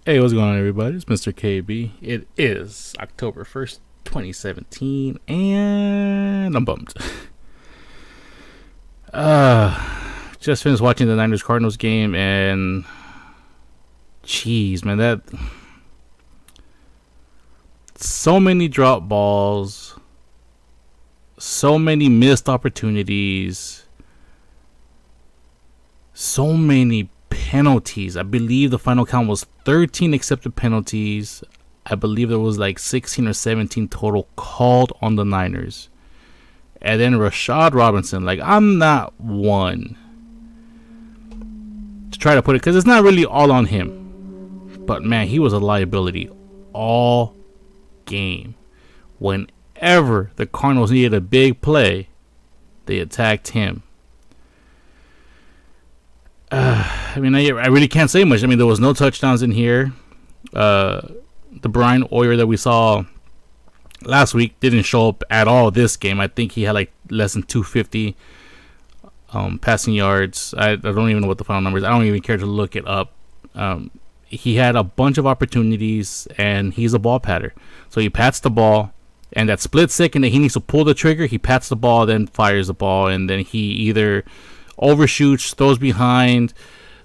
Hey, what's going on, everybody? It's Mr. KB. It is October 1st, 2017, and I'm bummed. Just finished watching the Niners Cardinals game, and jeez, man, that so many drop balls, so many missed opportunities, so many penalties. I believe the final count was 13 accepted penalties. I believe there was like 16 or 17 total called on the Niners. And then Rashad Robinson, like, I'm not one to try to put it, because it's not really all on him. But man, he was a liability all game. Whenever the Cardinals needed a big play, they attacked him. I mean, I really can't say much. I mean, there was no touchdowns in here. The Brian Hoyer that we saw last week didn't show up at all this game. I think he had like less than 250 passing yards. I don't even know what the final number is. I don't even care to look it up. He had a bunch of opportunities, and he's a ball patter. So he pats the ball, and that split second that he needs to pull the trigger, he pats the ball, then fires the ball, and then he either overshoots, throws behind,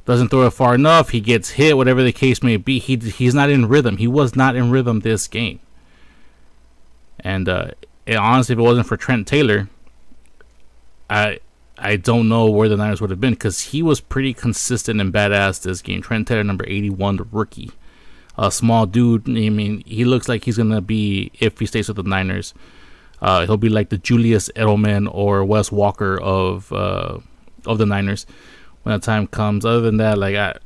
doesn't throw it far enough, he gets hit, whatever the case may be. He's not in rhythm. He was not in rhythm this game. And honestly, if it wasn't for Trent Taylor, I don't know where the Niners would have been, because he was pretty consistent and badass this game. Trent Taylor, number 81, the rookie. A small dude. I mean, he looks like he's going to be, if he stays with the Niners, he'll be like the Julius Edelman or Wes Walker of the Niners when the time comes. Other than that, like,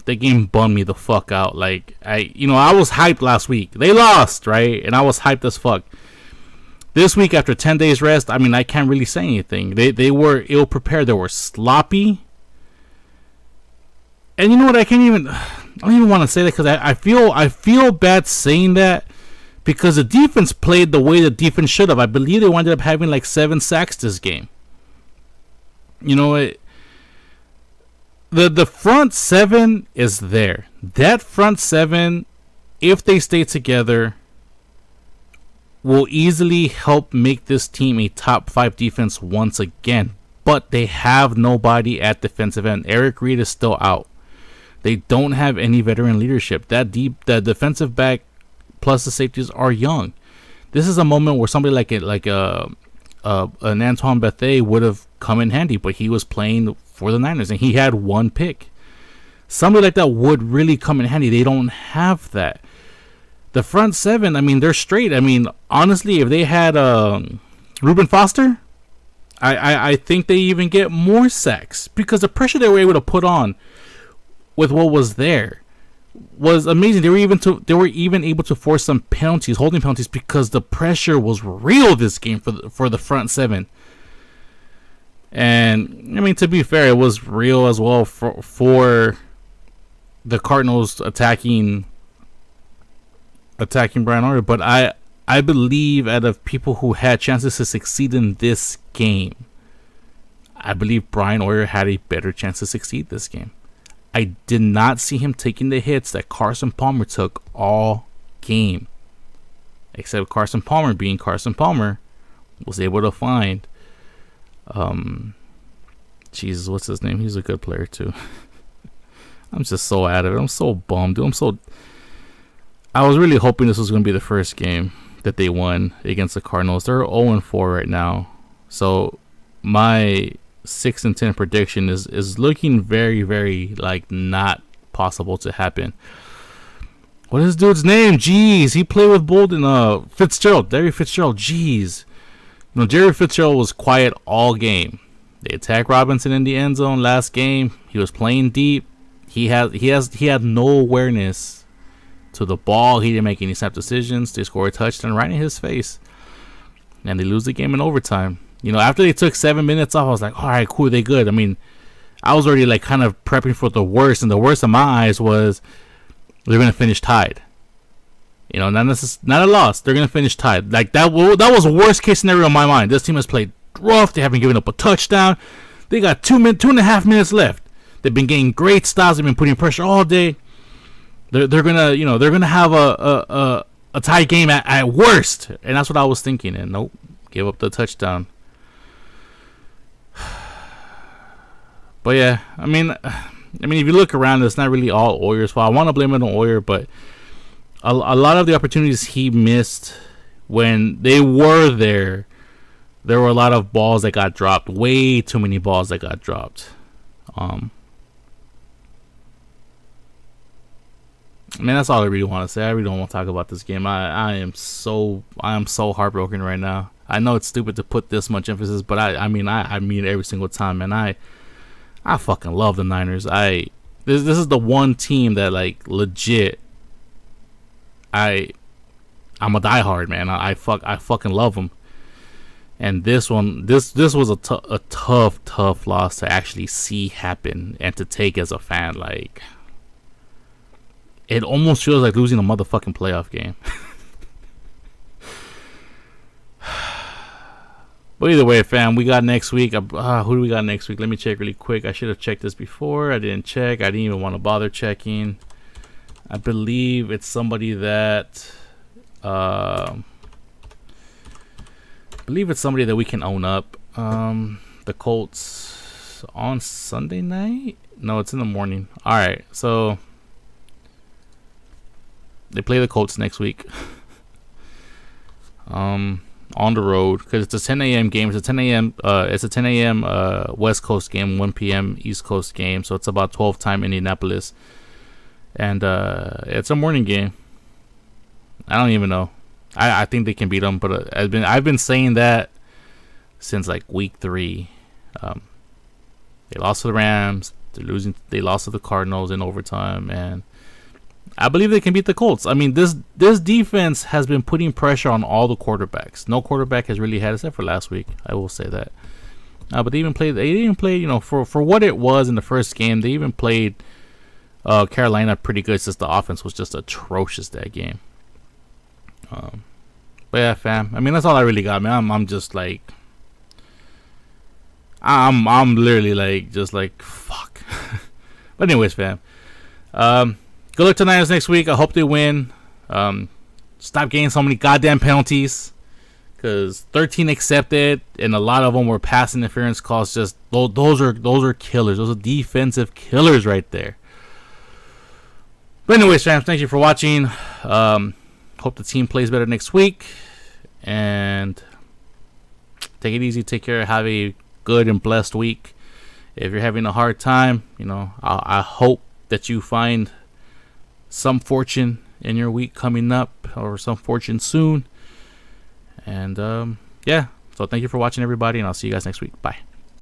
the game bummed me the fuck out. Like, I was hyped last week. They lost, right? And I was hyped as fuck. This week, after 10 days rest, I mean, I can't really say anything. They were ill prepared. They were sloppy. And you know what? I don't even want to say that, because I feel bad saying that, because the defense played the way the defense should have. I believe they ended up having like 7 sacks this game. You know, the front seven is there. That front seven, if they stay together, will easily help make this team a top 5 defense once again. But they have nobody at defensive end. Eric Reed is still out. They don't have any veteran leadership. The defensive back plus the safeties are young. This is a moment where somebody like an Antoine Bethea would have come in handy, but he was playing for the Niners and he had 1 pick. Somebody like that would really come in handy. They don't have that. The front seven, I mean, they're straight. I mean, honestly, if they had Reuben Foster, I think they even get more sacks, because the pressure they were able to put on with what was there was amazing. They were even able to force some penalties, holding penalties, because the pressure was real this game for the front seven. And I mean, to be fair, it was real as well for the Cardinals attacking Brian Hoyer. But I believe, out of people who had chances to succeed in this game, I believe Brian Hoyer had a better chance to succeed this game. I did not see him taking the hits that Carson Palmer took all game. Except Carson Palmer, being Carson Palmer, was able to find Jesus, what's his name? He's a good player too. I'm just so out of it. I'm so bummed, dude. I was really hoping this was going to be the first game that they won against the Cardinals. They're 0-4 right now. So my 6-10 prediction is looking very, very like not possible to happen. What is this dude's name? Jeez, he played with Bolden. Fitzgerald, Jerry Fitzgerald. Jeez, Jerry Fitzgerald was quiet all game. They attacked Robinson in the end zone last game. He was playing deep. He had no awareness to the ball. He didn't make any snap decisions. They scored a touchdown right in his face, and they lose the game in overtime. After they took 7 minutes off, I was like, all right, cool, they good. I mean, I was already like kind of prepping for the worst, and the worst in my eyes was they're going to finish tied. Not a loss. They're going to finish tied. Like, that was the worst case scenario in my mind. This team has played rough. They haven't given up a touchdown. They got 2.5 minutes left. They've been getting great stops. They've been putting pressure all day. they're gonna, you know, they're gonna have a tie game at worst, and that's what I was thinking. And nope, give up the touchdown. But yeah, I mean, if you look around, it's not really all Oyer's fault. I want to blame it on Oyer, but a lot of the opportunities he missed when they were there were a lot of balls that got dropped. Way too many balls that got dropped. I mean, that's all I really want to say. I really don't want to talk about this game. I am so heartbroken right now. I know it's stupid to put this much emphasis, but I mean it every single time, man. I fucking love the Niners. This is the one team that, like, legit, I'm a diehard, man. I fucking love them. And this one, this was a tough loss to actually see happen and to take as a fan. Like, it almost feels like losing a motherfucking playoff game. But either way, fam, we got next week. Who do we got next week? Let me check really quick. I should have checked this before. I didn't check. I didn't even want to bother checking. I believe it's somebody that... I believe it's somebody that we can own up. The Colts on Sunday night? No, it's in the morning. Alright, so... they play the Colts next week. On the road, because it's a 10 a.m. game. It's a 10 a.m. West Coast game, 1 p.m. East Coast game. So it's about 12 time Indianapolis, and it's a morning game. I don't even know. I think they can beat them, but I've been saying that since like week 3. They lost to the Rams. They lost to the Cardinals in overtime, and I believe they can beat the Colts. I mean, this defense has been putting pressure on all the quarterbacks. No quarterback has really had, except for last week. I will say that. But they even played. You know, for what it was in the first game. They even played Carolina pretty good, since the offense was just atrocious that game. But yeah, fam. I mean, that's all I really got, man. I'm just like, I'm literally like, just like, fuck. But anyways, fam. Good luck to the Niners next week. I hope they win. Stop getting so many goddamn penalties, because 13 accepted, and a lot of them were pass interference calls. Just those are killers. Those are defensive killers right there. But anyways, fam, thank you for watching. Hope the team plays better next week, and take it easy. Take care. Have a good and blessed week. If you're having a hard time, you know, I hope that you find some fortune in your week coming up, or some fortune soon. And yeah, so thank you for watching, everybody, and I'll see you guys next week. Bye.